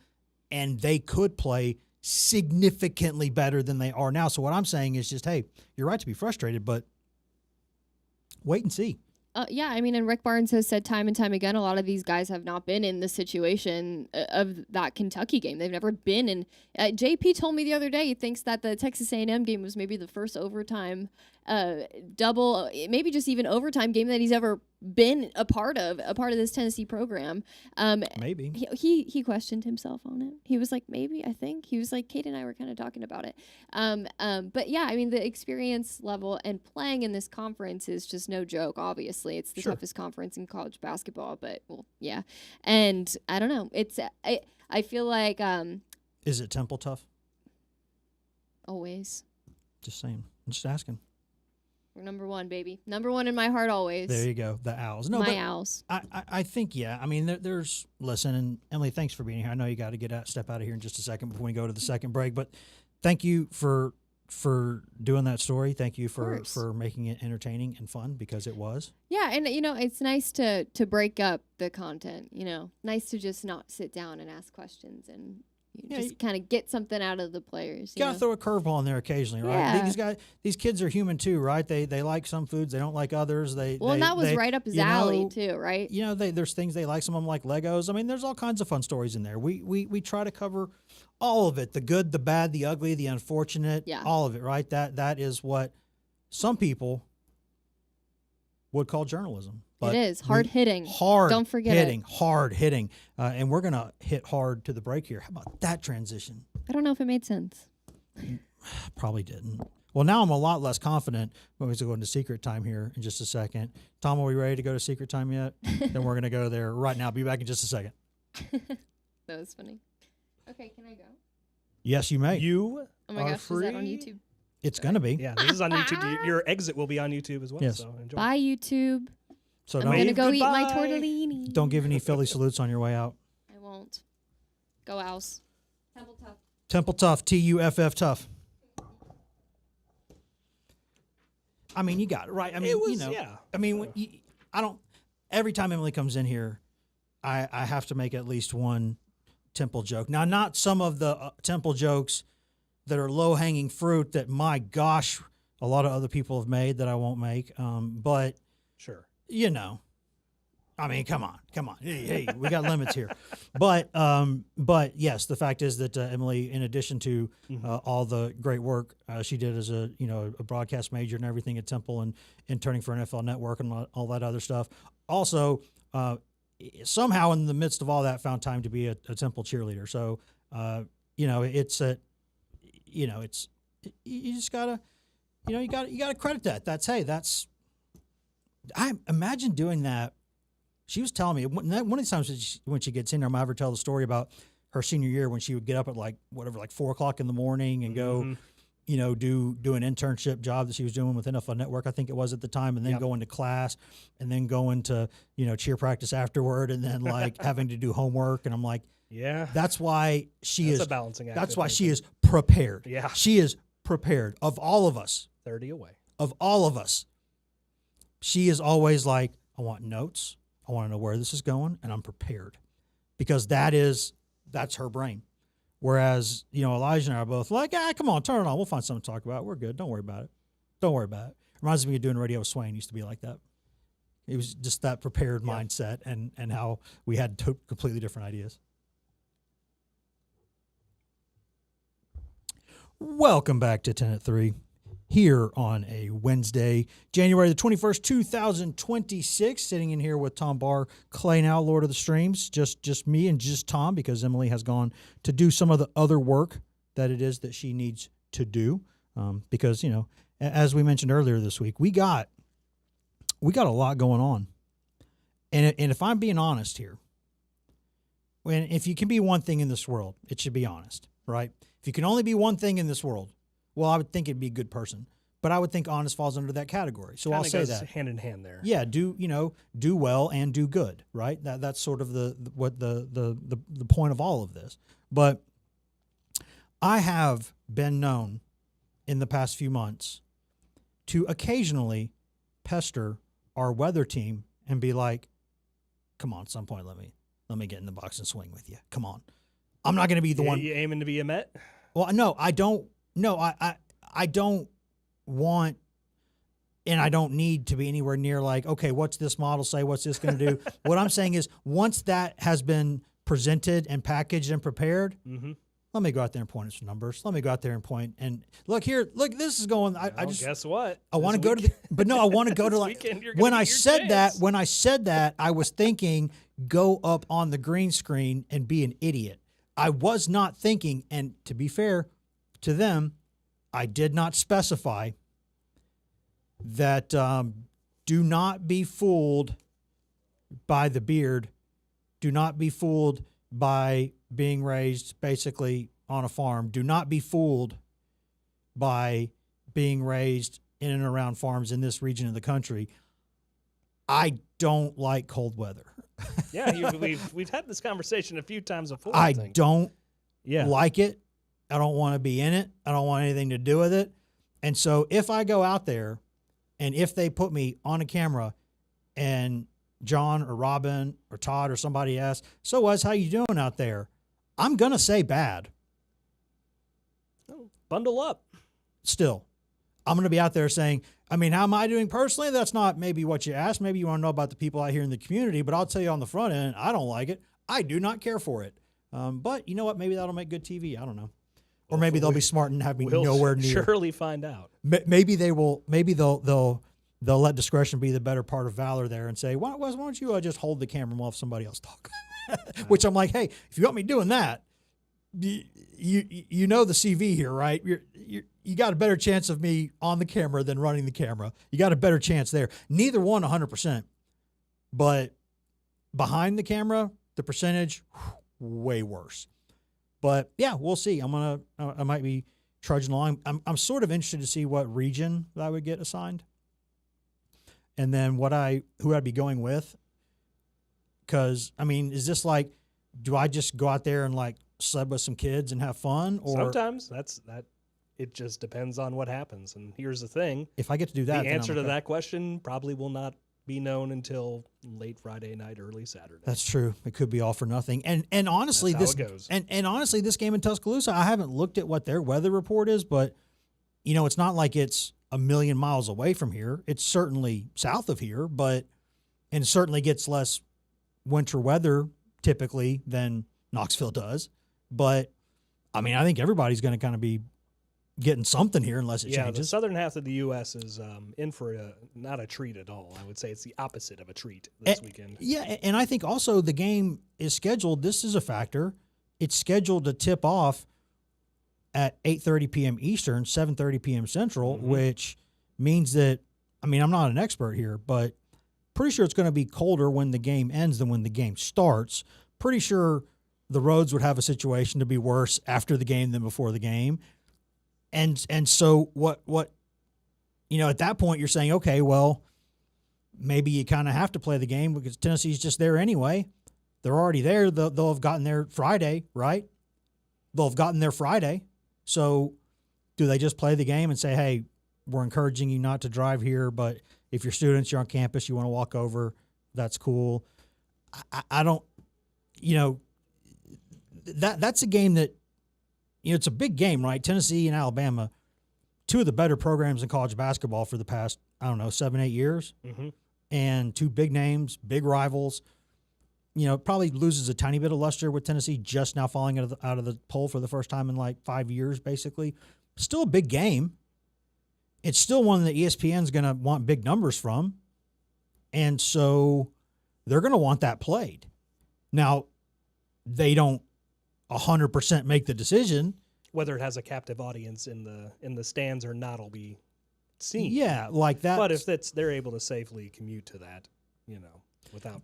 and they could play significantly better than they are now. So what I'm saying is just, hey, you're right to be frustrated, but wait and see.
Yeah, I mean, and Rick Barnes has said time and time again, a lot of these guys have not been in the situation of that Kentucky game. They've never been in. JP told me the other day he thinks that the Texas A&M game was maybe the first overtime double, maybe just even overtime game that he's ever been a part of this Tennessee program.
Maybe.
He questioned himself on it. He was like, maybe, I think. He was like, Kate and I were kind of talking about it. But yeah, I mean, the experience level and playing in this conference is just no joke, obviously. It's the toughest conference in college basketball, but, well, yeah. And I don't know. I feel like...
Is it Temple tough?
Always.
Just saying. I'm just asking.
We're number 1, baby. Number 1 in my heart always.
There you go. The Owls. No,
my Owls.
I think, yeah. I mean, there's, listen, and Emily, thanks for being here. I know you got to step out of here in just a second before we go to the second break, but thank you for doing that story. Thank you for making it entertaining and fun, because it was.
Yeah, and it's nice to break up the content, nice to just not sit down and ask questions and just kind of get something out of the players.
You gotta throw a curveball in there occasionally, right?
Yeah.
These kids are human too, right? They like some foods, they don't like others. And
that was right up his alley too, right?
There's things they like. Some of them like Legos. I mean, there's all kinds of fun stories in there. We try to cover all of it: the good, the bad, the ugly, the unfortunate, all of it, right? That is what some people would call journalism.
But it is hard hitting.
Don't
forget
hitting,
it.
Hard hitting. And we're going to hit hard to the break here. How about that transition?
I don't know if it made sense.
Probably didn't. Well, now I'm a lot less confident when we go into secret time here in just a second. Tom, are we ready to go to secret time yet? Then we're going to go there right now. Be back in just a second.
That was funny. Okay, can I go?
Yes, you may.
You
Oh my gosh,
free.
is that on YouTube?
It's going to be.
Yeah, this is on YouTube. Your exit will be on YouTube as well.
Yes.
So enjoy.
Bye, YouTube.
So
I'm going to go eat my
goodbye.
tortellini.
don't give any Philly salutes on your way out.
I won't. Go Owls. Temple Tough.
Temple Tough, Tuff tough. I mean, you got it right. I mean,
It was,
you know,
yeah.
I mean, I don't. Every time Emily comes in here, I have to make at least one Temple joke. Now, not some of the Temple jokes that are low hanging fruit that, my gosh, a lot of other people have made that I won't make. But
Sure.
you know, I mean, come on. Hey, we got limits here. But yes, the fact is that Emily, in addition to all the great work she did as a broadcast major and everything at Temple and interning for NFL Network and all that other stuff, also somehow in the midst of all that found time to be a Temple cheerleader. So it's you just gotta you gotta credit that. I imagine doing that. She was telling me one of the times when she gets in there, I'm ever tell the story about her senior year when she would get up at like 4:00 in the morning and go, do an internship job that she was doing with NFL Network, I think it was at the time, and then go into class and then go into, cheer practice afterward and then like having to do homework. And I'm like,
yeah,
that's why
that's a balancing act.
That's why she is prepared.
Yeah.
She is prepared. Of all of us.
30 away.
Of all of us. She is always like, I want notes. I want to know where this is going, and I'm prepared, because that's her brain. Whereas, Elijah and I are both like, come on, turn it on. We'll find something to talk about. We're good. Don't worry about it. Reminds me of doing radio with Swain. Used to be like that. It was just that prepared mindset and how we had completely different ideas. Welcome back to 10 at 3. Here on a Wednesday, January the 21st, 2026, sitting in here with Tom Barr, Clay now, Lord of the Streams, just me and just Tom, because Emily has gone to do some of the other work that it is that she needs to do. Because, as we mentioned earlier this week, we got a lot going on. And if I'm being honest here, if you can be one thing in this world, it should be honest, right? If you can only be one thing in this world, well, I would think it'd be a good person, but I would think honest falls under that category. So I'll say that
hand in hand there.
Yeah, do well and do good, right? That's sort of the point of all of this. But I have been known in the past few months to occasionally pester our weather team and be like, "Come on, at some point, let me get in the box and swing with you. Come on, I'm not going to be the one."
You aiming to be a Met?
Well, no, I don't. No, I don't want, and I don't need to be anywhere near like, okay, what's this model say? What's this going to do? What I'm saying is, once that has been presented and packaged and prepared, let me go out there and point at some numbers. Let me go out there and point and look here. Look, this is going. I just
guess what?
I want to go to the, but no, I want to go to like when I said that, I was thinking go up on the green screen and be an idiot. I was not thinking, and to be fair to them, I did not specify that do not be fooled by the beard. Do not be fooled by being raised basically on a farm. Do not be fooled by being raised in and around farms in this region of the country. I don't like cold weather.
Yeah, we've had this conversation a few times before.
I don't like it. I don't want to be in it. I don't want anything to do with it. And so if I go out there and if they put me on a camera and John or Robin or Todd or somebody asks, "So Wes, how you doing out there?" I'm going to say bad.
Bundle up.
Still, I'm going to be out there saying, how am I doing personally? That's not maybe what you asked. Maybe you want to know about the people out here in the community, but I'll tell you on the front end, I don't like it. I do not care for it. But you know what? Maybe that'll make good TV. I don't know. Or maybe they'll be smart and have me nowhere near.
Surely find out.
Maybe they will. Maybe they'll they'll let discretion be the better part of valor there and say, why don't you just hold the camera while somebody else talks? Which I'm like, hey, if you want me doing that, you know the CV here, right? You got a better chance of me on the camera than running the camera. You got a better chance there. Neither one 100%, but behind the camera, the percentage way worse. But yeah, we'll see. I might be trudging along. I'm sort of interested to see what region that I would get assigned, and then who I'd be going with. Because I mean, is this like, do I just go out there and like sled with some kids and have fun? Or
sometimes that. It just depends on what happens. And here's the thing:
if I get to do that,
the answer to that question probably will not be known until late Friday night, early Saturday.
That's true. It could be all for nothing. And honestly,
that's how it goes.
And honestly, this game in Tuscaloosa, I haven't looked at what their weather report is, but it's not like it's a million miles away from here. It's certainly south of here, and certainly gets less winter weather typically than Knoxville does. But I mean, I think everybody's going to kind of be getting something here unless it changes.
The southern half of the U.S. is in for not a treat at all. I would say it's the opposite of a treat this weekend.
Yeah, and I think also the game is scheduled. This is a factor. It's scheduled to tip off at 8:30 p.m. Eastern, 7:30 p.m. Central, which means that, I mean, I'm not an expert here, but pretty sure it's going to be colder when the game ends than when the game starts. Pretty sure the roads would have a situation to be worse after the game than before the game. And so what at that point you're saying, okay, well, maybe you kind of have to play the game because Tennessee's just there anyway. They're already there. They'll have gotten there Friday, right? They'll have gotten there Friday. So do they just play the game and say, hey, we're encouraging you not to drive here, but if you're students, you're on campus, you want to walk over, that's cool. I don't, that's a game that, it's a big game, right? Tennessee and Alabama, two of the better programs in college basketball for the past, 7-8 years. Mm-hmm. And two big names, big rivals. Probably loses a tiny bit of luster with Tennessee just now falling out of the poll for the first time in like 5 years, basically. Still a big game. It's still one that ESPN's going to want big numbers from. And so they're going to want that played. Now, they don't 100% make the decision.
Whether it has a captive audience in the stands or not will be seen.
Yeah, like that.
But if they're able to safely commute to that, without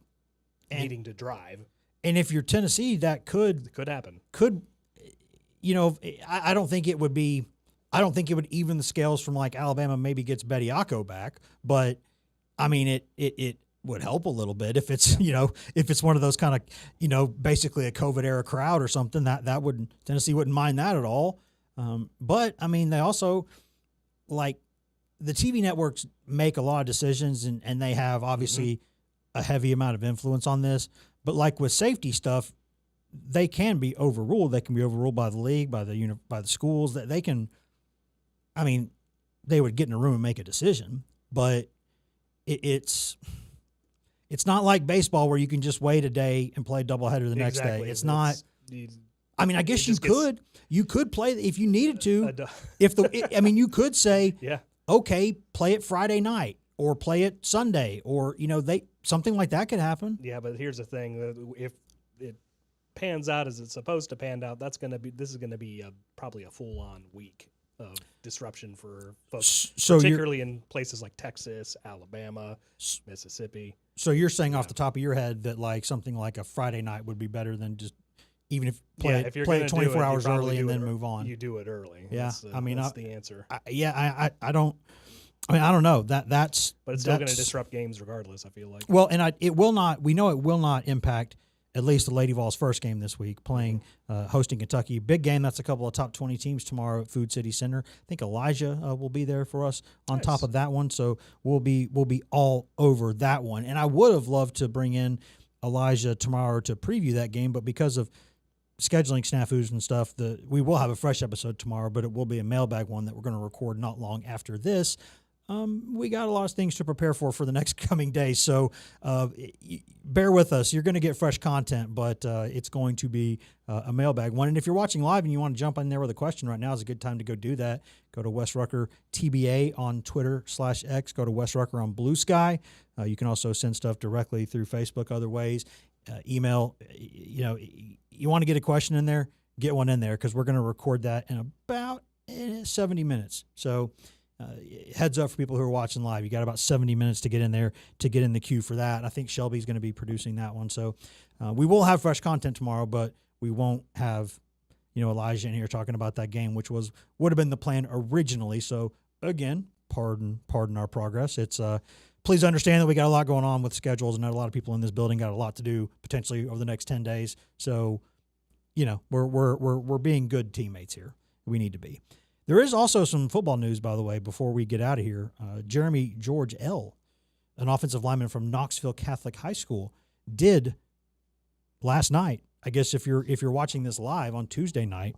needing to drive.
And if you're Tennessee, that could
happen.
I don't think it would be. I don't think it would even the scales from like Alabama maybe gets Bediako back, but I mean it would help a little bit if it's if it's one of those kind of basically a COVID era crowd or something that would Tennessee wouldn't mind that at all. But I mean they also like the TV networks make a lot of decisions and they have obviously a heavy amount of influence on this. But like with safety stuff, they can be overruled. They can be overruled by the league, by the schools. That they can. I mean, they would get in a room and make a decision, but it's not like baseball where you can just wait a day and play a doubleheader the next day. It's not. I mean, I guess you could play if you needed to. You could say, okay, play it Friday night or play it Sunday or something like that could happen.
Yeah, but here's the thing: if it pans out as it's supposed to pan out, this is going to be probably a full-on week of disruption for folks, particularly in places like Texas, Alabama, Mississippi.
So you're saying off the top of your head that like something like a Friday night would be better than just even if play it 24 hours early and then move on.
You do it early.
Yeah,
that's the answer.
I don't know that's.
But it's still going to disrupt games regardless. I feel like.
Well, and it will not. We know it will not impact at least the Lady Vols' first game this week, hosting Kentucky. Big game. That's a couple of top 20 teams tomorrow at Food City Center. I think Elijah will be there for us on top of that one, so we'll be all over that one. And I would have loved to bring in Elijah tomorrow to preview that game, but because of scheduling snafus and stuff, we will have a fresh episode tomorrow, but it will be a mailbag one that we're going to record not long after this. we got a lot of things to prepare for the next coming days. So bear with us. You're going to get fresh content, but it's going to be a mailbag one. And if you're watching live and you want to jump in there with a question right now, is a good time to go do that. Go to Wes Rucker TBA on Twitter/X. Go to Wes Rucker on Blue Sky. You can also send stuff directly through Facebook, other ways. Email. You want to get a question in there, get one in there, because we're going to record that in about 70 minutes. So heads up for people who are watching live. You got about 70 minutes to get in there, to get in the queue for that. I think Shelby's going to be producing that one. So we will have fresh content tomorrow, but we won't have, Elijah in here talking about that game, which would have been the plan originally. So again, pardon our progress. It's please understand that we got a lot going on with schedules, and not a lot of people in this building got a lot to do potentially over the next 10 days. So, we're being good teammates here. We need to be. There is also some football news, by the way, before we get out of here. Jeremy George L., an offensive lineman from Knoxville Catholic High School, did last night. I guess if you're watching this live on Tuesday night,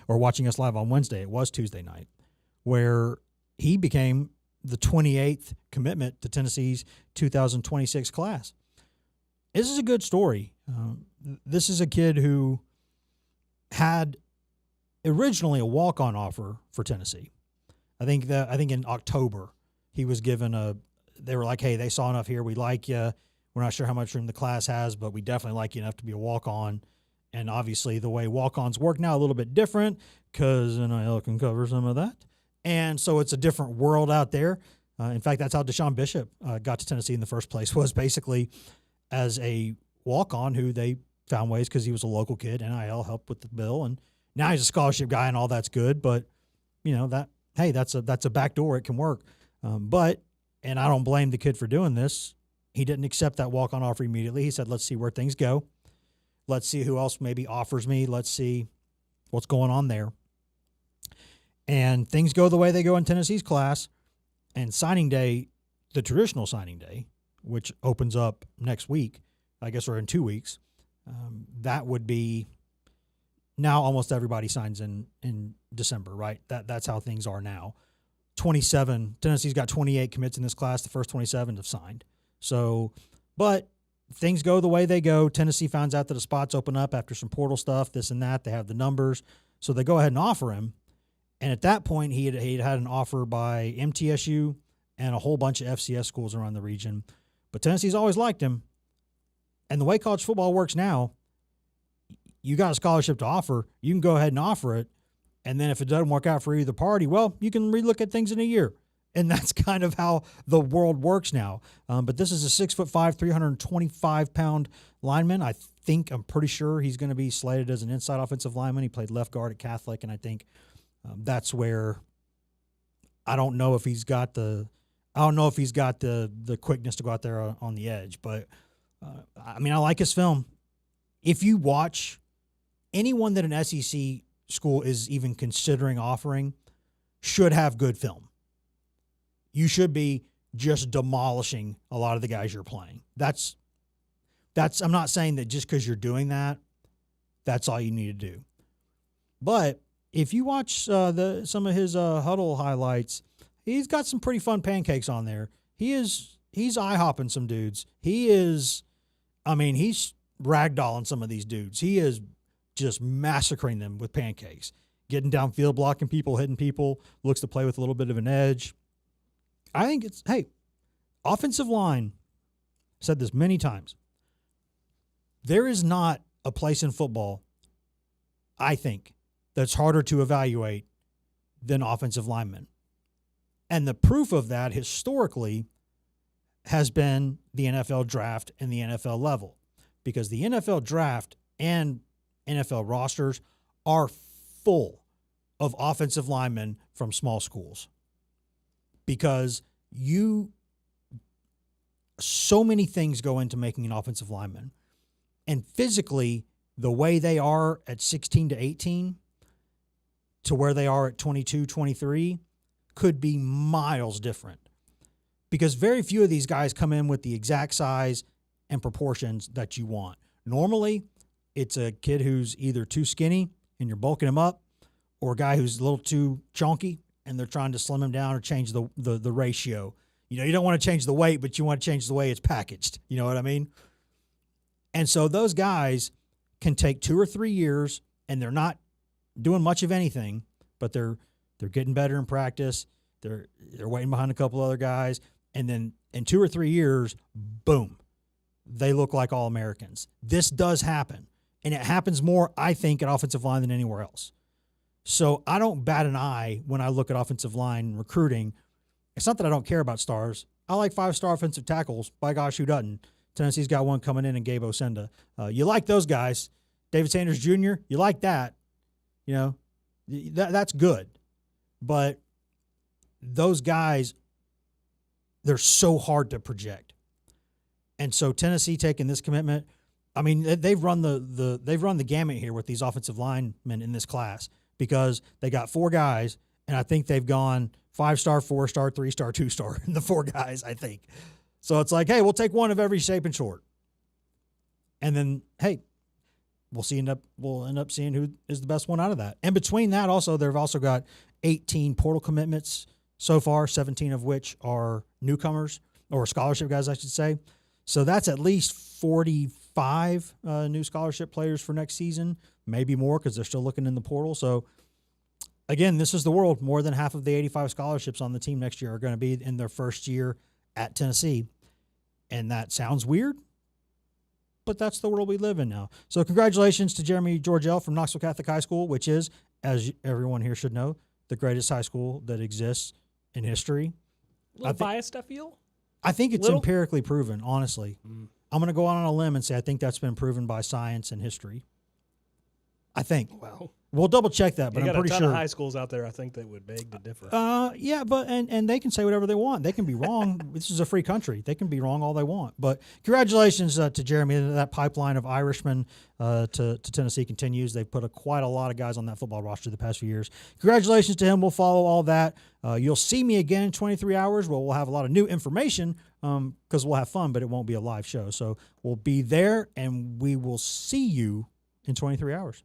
or watching us live on Wednesday, it was Tuesday night, where he became the 28th commitment to Tennessee's 2026 class. This is a good story. This is a kid who had originally a walk-on offer for Tennessee. I think in October he was given they were like, hey, they saw enough here. We like you. We're not sure how much room the class has, but we definitely like you enough to be a walk-on. And obviously the way walk-ons work now a little bit different, because NIL can cover some of that. And so it's a different world out there. In fact, that's how Deshaun Bishop got to Tennessee in the first place, was basically as a walk-on who they found ways, because he was a local kid. NIL helped with the bill, and now he's a scholarship guy, and all that's good. But that's a back door. It can work. And I don't blame the kid for doing this. He didn't accept that walk-on offer immediately. He said, let's see where things go. Let's see who else maybe offers me. Let's see what's going on there. And things go the way they go in Tennessee's class. And signing day, the traditional signing day, which opens up next week, I guess, or in 2 weeks, that would be now almost everybody signs in December, right? That's how things are now. 27, Tennessee's got 28 commits in this class. The first 27 have signed. So, but things go the way they go. Tennessee finds out that the spots open up after some portal stuff, this and that. They have the numbers. So they go ahead and offer him. And at that point, he had an offer by MTSU and a whole bunch of FCS schools around the region. But Tennessee's always liked him. And the way college football works now, you got a scholarship to offer, you can go ahead and offer it. And then if it doesn't work out for either party, well, you can relook at things in a year. And that's kind of how the world works now. But this is a 6'5", 325-pound lineman. I'm pretty sure he's going to be slated as an inside offensive lineman. He played left guard at Catholic, and I think that's where I don't know if he's got the quickness to go out there on the edge. But I like his film. If you watch anyone that an SEC school is even considering offering, should have good film. You should be just demolishing a lot of the guys you're playing. That's. I'm not saying that just because you're doing that, that's all you need to do. But if you watch some of his huddle highlights, he's got some pretty fun pancakes on there. He's eye-hopping some dudes. He's ragdolling some of these dudes. He is just massacring them with pancakes, getting downfield, blocking people, hitting people, looks to play with a little bit of an edge. I think offensive line, said this many times, there is not a place in football, I think, that's harder to evaluate than offensive linemen. And the proof of that historically has been the NFL draft and the NFL level, because the NFL draft and NFL rosters are full of offensive linemen from small schools, because so many things go into making an offensive lineman. And physically, the way they are at 16 to 18 to where they are at 22, 23 could be miles different, because very few of these guys come in with the exact size and proportions that you want. Normally, it's a kid who's either too skinny and you're bulking him up, or a guy who's a little too chunky and they're trying to slim him down or change the ratio. You know, you don't want to change the weight, but you want to change the way it's packaged. You know what I mean? And so those guys can take 2 or 3 years, and they're not doing much of anything, but they're getting better in practice. They're waiting behind a couple other guys, and then in 2 or 3 years, boom, they look like All-Americans. This does happen, and it happens more, I think, at offensive line than anywhere else. So I don't bat an eye when I look at offensive line recruiting. It's not that I don't care about stars. I like 5-star offensive tackles. By gosh, who doesn't? Tennessee's got one coming in Gabe Osenda. You like those guys. David Sanders Jr., you like that. You know, that's good. But those guys, they're so hard to project. And so Tennessee taking this commitment, I mean, they've run the gamut here with these offensive linemen in this class, because they got 4 guys, and I think they've gone 5-star, 4-star, 3-star, 2-star in the 4 guys, I think. So it's like, hey, we'll take one of every shape and short. And then, hey, we'll end up seeing who is the best one out of that. And between that, also, they've also got 18 portal commitments so far, 17 of which are newcomers, or scholarship guys, I should say. So that's at least 45 new scholarship players for next season, maybe more, because they're still looking in the portal. So, again, this is the world. More than half of the 85 scholarships on the team next year are going to be in their first year at Tennessee. And that sounds weird, but that's the world we live in now. So congratulations to Jeremy Georgel from Knoxville Catholic High School, which is, as everyone here should know, the greatest high school that exists in history.
A little biased, I feel.
I think it's empirically proven, honestly. I'm going to go out on a limb and say I think that's been proven by science and history. I think.
Wow.
We'll double check that, but I'm pretty
sure.
sure.
Of high schools out there, I think, that would beg to differ.
Yeah, but and they can say whatever they want. They can be wrong. This is a free country. They can be wrong all they want. But congratulations to Jeremy. That pipeline of Irishmen to Tennessee continues. They've put quite a lot of guys on that football roster the past few years. Congratulations to him. We'll follow all that. You'll see me again in 23 hours. Well, we'll have a lot of new information because we'll have fun, but it won't be a live show. So we'll be there, and we will see you in 23 hours.